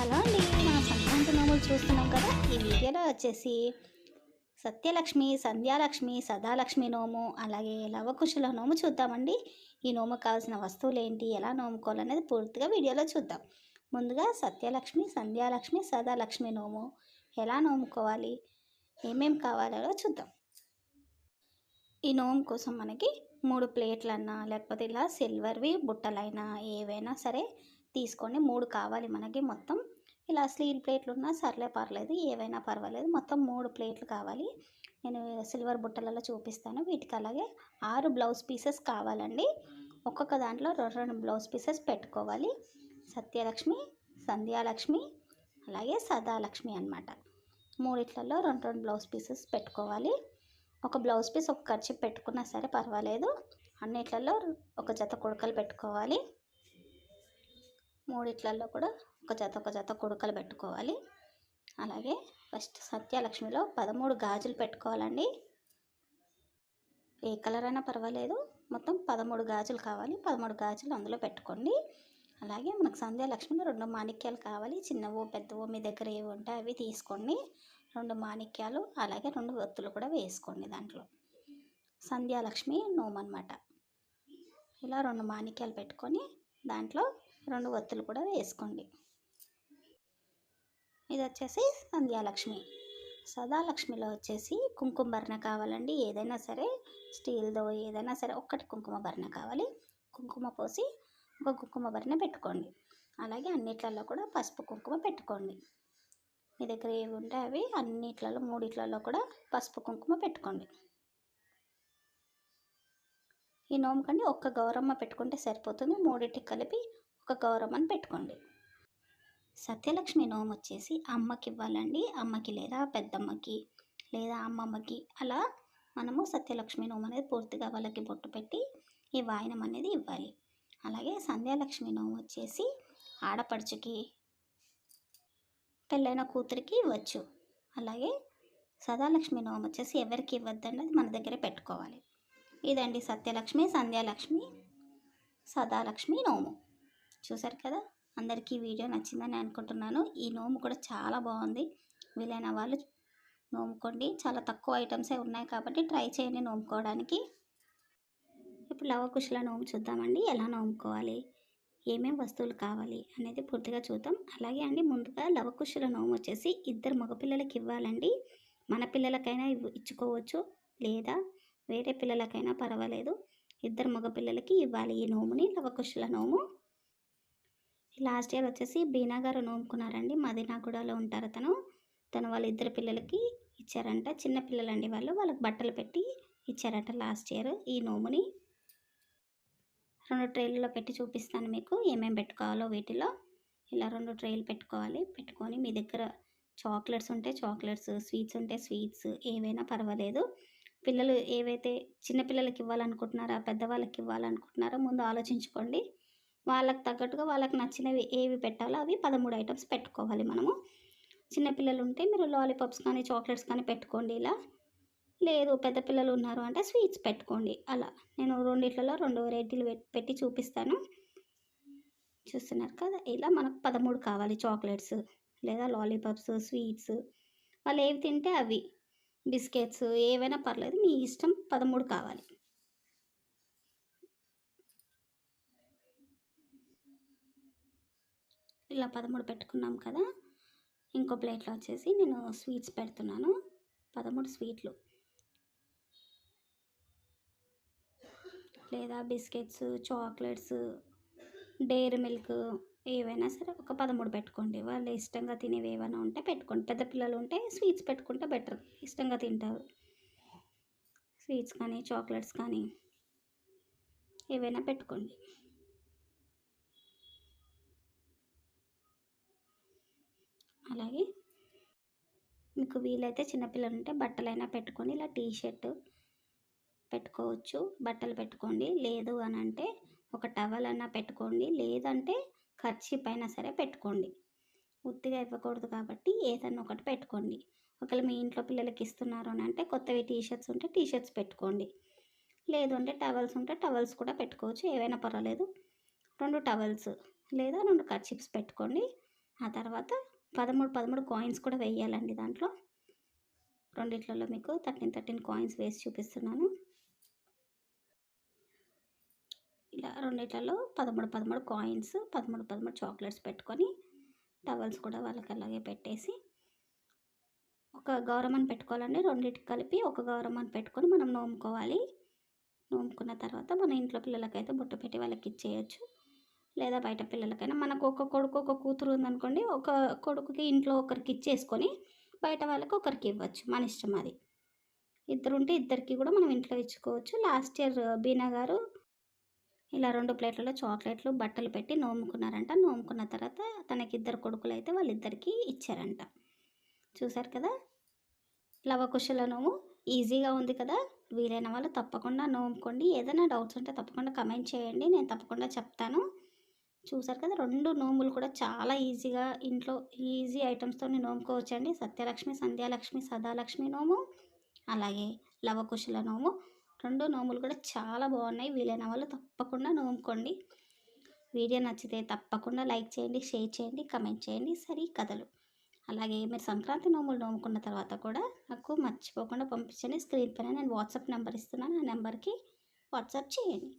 Hello అండి, మన సంక్రాంతి నోములు చూస్తున్నాం కదా. ఈ వీడియోలో వచ్చేసి సత్యలక్ష్మి, సంధ్యాలక్ష్మి, సదాలక్ష్మి నోము, అలాగే లవకుశల నోము చూద్దామండి. ఈ నోముకు కావాల్సిన వస్తువులు ఏంటి, ఎలా నోముకోవాలనేది పూర్తిగా వీడియోలో చూద్దాం. ముందుగా సత్యలక్ష్మి, సంధ్యాలక్ష్మి, సదాలక్ష్మి నోము ఎలా నోముకోవాలి, ఏమేమి కావాలో చూద్దాం. ఈ నోము కోసం మనకి 3 ప్లేట్లన్నా లేకపోతే ఇలా సిల్వర్వి బుట్టలైనా ఏవైనా సరే తీసుకోండి. 3 కావాలి మనకి. మొత్తం ఇలా స్టీల్ ప్లేట్లు ఉన్నా సర్లే, పర్లేదు, ఏవైనా పర్వాలేదు. మొత్తం 3 ప్లేట్లు కావాలి. నేను సిల్వర్ బుట్టలలో చూపిస్తాను. వీటికి అలాగే 6 బ్లౌజ్ పీసెస్ కావాలండి. ఒక్కొక్క దాంట్లో 2 బ్లౌజ్ పీసెస్ పెట్టుకోవాలి. సత్యలక్ష్మి, సంధ్యాలక్ష్మి, అలాగే సదాలక్ష్మి అన్నమాట. మూడిట్లలో 2 బ్లౌజ్ పీసెస్ పెట్టుకోవాలి. ఒక బ్లౌజ్ పీస్ ఒక ఖర్చు పెట్టుకున్నా సరే పర్వాలేదు. అన్నిట్లలో ఒక జత కుడకలు పెట్టుకోవాలి. మూడిట్లలో కూడా ఒక జత కుడకలు పెట్టుకోవాలి. అలాగే ఫస్ట్ సత్యలక్ష్మిలో 13 గాజులు పెట్టుకోవాలండి. ఏ కలర్ అయినా పర్వాలేదు. మొత్తం 13 గాజులు కావాలి. 13 గాజులు అందులో పెట్టుకోండి. అలాగే మనకు సంధ్యాలక్ష్మిలో 2 మాణిక్యాలు కావాలి. చిన్నవో పెద్దవో మీ దగ్గర ఏవి ఉంటే అవి తీసుకోండి. 2 మాణిక్యాలు, అలాగే 2 ఒత్తులు కూడా వేసుకోండి దాంట్లో. సంధ్యాలక్ష్మి నోము అన్నమాట. ఇలా 2 మాణిక్యాలు పెట్టుకొని దాంట్లో 2 ఒత్తులు కూడా వేసుకోండి. ఇది వచ్చేసి సంధ్యాలక్ష్మి. సదాలక్ష్మిలో వచ్చేసి కుంకుమ భరణ కావాలండి. ఏదైనా సరే స్టీల్దో ఏదైనా సరే ఒక్కటి కుంకుమ భరణ కావాలి. కుంకుమ పోసి ఒక కుంకుమ భరణ పెట్టుకోండి. అలాగే అన్నిట్లలో కూడా పసుపు కుంకుమ పెట్టుకోండి. మీ దగ్గర ఏవి ఉంటే అవి అన్నిట్లలో మూడిట్లలో కూడా పసుపు కుంకుమ పెట్టుకోండి. ఈ నోము కండి ఒక్క గౌరమ్మ పెట్టుకుంటే సరిపోతుంది. మూడింటికి కలిపి ఒక గౌరమ్మని పెట్టుకోండి. సత్యలక్ష్మి నోము వచ్చేసి అమ్మకి ఇవ్వాలండి. అమ్మకి లేదా పెద్దమ్మకి లేదా అమ్మమ్మకి అలా మనము సత్యలక్ష్మి నోము అనేది పూర్తిగా వాళ్ళకి బొట్టు పెట్టి ఈ వాయనం అనేది ఇవ్వాలి. అలాగే సంధ్యాలక్ష్మి నోము వచ్చేసి ఆడపడుచుకి, పెళ్ళైన కూతురికి ఇవ్వచ్చు. అలాగే సదాలక్ష్మి నోము వచ్చేసి ఎవరికి ఇవ్వద్దన్నది మన దగ్గరే పెట్టుకోవాలి. ఇదండి సత్యలక్ష్మి, సంధ్యాలక్ష్మి, సదాలక్ష్మి నోము. చూసారు కదా. అందరికీ వీడియో నచ్చిందని అనుకుంటున్నాను. ఈ నోము కూడా చాలా బాగుంది. వీలైన వాళ్ళు నోముకోండి. చాలా తక్కువ ఐటమ్సే ఉన్నాయి కాబట్టి ట్రై చేయండి నోముకోవడానికి. ఇప్పుడు లవకుశల నోము చూద్దామండి. ఎలా నోముకోవాలి, ఏమేమి వస్తువులు కావాలి అనేది పూర్తిగా చూద్దాం. అలాగే అండి, ముందుగా లవకుశల నోము వచ్చేసి 2 మగపిల్లలకి ఇవ్వాలండి. మన పిల్లలకైనా ఇచ్చుకోవచ్చు, లేదా వేరే పిల్లలకైనా పర్వాలేదు. 2 మగపిల్లలకి ఇవ్వాలి ఈ నోముని, లవకుశల నోము. లాస్ట్ ఇయర్ వచ్చేసి బీనా గారు నోముకున్నారండి. మదినాగూడలో ఉంటారు తను వాళ్ళ 2 పిల్లలకి ఇచ్చారంట. చిన్న పిల్లలండి వాళ్ళకి బట్టలు పెట్టి ఇచ్చారట లాస్ట్ ఇయర్ ఈ నోముని. 2 ట్రేలలో పెట్టి చూపిస్తాను మీకు ఏమేమి పెట్టుకోవాలో. వీటిలో ఇలా 2 ట్రేలు పెట్టుకోవాలి. పెట్టుకొని మీ దగ్గర చాక్లెట్స్ ఉంటే చాక్లెట్స్, స్వీట్స్ ఉంటే స్వీట్స్, ఏవైనా పర్వాలేదు. పిల్లలు ఏవైతే చిన్నపిల్లలకి ఇవ్వాలనుకుంటున్నారో, పెద్దవాళ్ళకి ఇవ్వాలనుకుంటున్నారో ముందు ఆలోచించుకోండి. వాళ్ళకి తగ్గట్టుగా వాళ్ళకి నచ్చినవి ఏవి పెట్టాలో అవి 13 ఐటమ్స్ పెట్టుకోవాలి మనము. చిన్నపిల్లలు ఉంటే మీరు లాలీపాప్స్ కానీ చాక్లెట్స్ కానీ పెట్టుకోండి ఇలా. లేదు పెద్ద పిల్లలు ఉన్నారు అంటే స్వీట్స్ పెట్టుకోండి. అలా నేను రెండిట్లలో 2 వెరైటీలు పెట్టి చూపిస్తాను. చూస్తున్నారు కదా. ఇలా మనకు 13 కావాలి. చాక్లెట్స్ లేదా లాలీపాప్స్, స్వీట్స్, వాళ్ళు ఏవి తింటే అవి, బిస్కెట్స్ ఏవైనా పర్లేదు, మీ ఇష్టం. 13 కావాలి. ఇలా 13 పెట్టుకున్నాం కదా. ఇంకో ప్లేట్లో వచ్చేసి నేను స్వీట్స్ పెడుతున్నాను. 13 స్వీట్లు లేదా బిస్కెట్స్, చాక్లెట్స్, డైరీ మిల్క్ ఏవైనా సరే ఒక 13 పెట్టుకోండి. వాళ్ళు ఇష్టంగా తినేవి ఏమైనా ఉంటే పెట్టుకోండి. పెద్ద పిల్లలు ఉంటే స్వీట్స్ పెట్టుకుంటే బెటర్, ఇష్టంగా తింటారు. స్వీట్స్ కానీ చాక్లెట్స్ కానీ ఏవైనా పెట్టుకోండి. అలాగే మీకు వీలైతే చిన్నపిల్లలు ఉంటే బట్టలైనా పెట్టుకొని ఇలా టీషర్ట్ పెట్టుకోవచ్చు, బట్టలు పెట్టుకోండి. లేదు అని అంటే ఒక టవల్ అన్నా పెట్టుకోండి, లేదంటే కర్చీఫ్ అయినా సరే పెట్టుకోండి. ఉత్తిగా ఇవ్వకూడదు కాబట్టి ఏదన్నా ఒకటి పెట్టుకోండి. ఒకవేళ మీ ఇంట్లో పిల్లలకి ఇస్తున్నారు అని అంటే కొత్తవి టీషర్ట్స్ ఉంటే టీషర్ట్స్ పెట్టుకోండి. లేదు అంటే టవల్స్ ఉంటే టవల్స్ కూడా పెట్టుకోవచ్చు, ఏవైనా పర్వాలేదు. 2 టవల్స్ లేదా 2 కర్చీఫ్స్ పెట్టుకోండి. ఆ తర్వాత 13 కాయిన్స్ కూడా వేయాలండి దాంట్లో. రెండిట్లలో మీకు 13 కాయిన్స్ వేసి చూపిస్తున్నాను. ఇలా రెండిట్లలో 13 కాయిన్స్, 13 చాక్లెట్స్ పెట్టుకొని టవల్స్ కూడా వాళ్ళకి అలాగే పెట్టేసి ఒక గౌరమ్మని పెట్టుకోవాలండి. రెండిటికి కలిపి ఒక గౌరమ్మని పెట్టుకొని మనం నోముకోవాలి. నోముకున్న తర్వాత మన ఇంట్లో పిల్లలకైతే బొట్టు పెట్టి వాళ్ళకి ఇచ్చేయచ్చు. లేదా బయట పిల్లలకైనా, మనకు ఒక కొడుకు ఒక కూతురు ఉందనుకోండి, ఒక కొడుకుకి ఇంట్లో ఒకరికి ఇచ్చేసుకొని బయట వాళ్ళకి ఒకరికి ఇవ్వచ్చు, మన ఇష్టం అది. ఇద్దరు ఉంటే ఇద్దరికి కూడా మనం ఇంట్లో ఇచ్చుకోవచ్చు. లాస్ట్ ఇయర్ బీనా గారు ఇలా 2 ప్లేట్లలో చాక్లెట్లు బట్టలు పెట్టి నోముకున్నారంట. నోముకున్న తర్వాత తనకి 2 కొడుకులు అయితే వాళ్ళిద్దరికీ ఇచ్చారంట. చూసారు కదా, లవకుశల నోము ఈజీగా ఉంది కదా. వీలైన వాళ్ళు తప్పకుండా నోముకోండి. ఏదైనా డౌట్స్ ఉంటే తప్పకుండా కమెంట్ చేయండి, నేను తప్పకుండా చెప్తాను. చూసారు కదా, 2 నోములు కూడా చాలా ఈజీగా ఇంట్లో ఈజీ ఐటమ్స్తో నోముకోవచ్చండి. సత్యలక్ష్మి, సంధ్యాలక్ష్మి, సదాలక్ష్మి నోము, అలాగే లవకుశల నోము. 2 నోములు కూడా చాలా బాగున్నాయి. వీలైన వాళ్ళు తప్పకుండా నోముకోండి. వీడియో నచ్చితే తప్పకుండా లైక్ చేయండి, షేర్ చేయండి, కమెంట్ చేయండి. సరే కథలు. అలాగే మీరు సంక్రాంతి నోములు నోముకున్న తర్వాత కూడా నాకు మర్చిపోకుండా పంపించండి. స్క్రీన్ పైన నేను వాట్సాప్ నెంబర్ ఇస్తున్నాను, ఆ నెంబర్కి వాట్సాప్ చేయండి.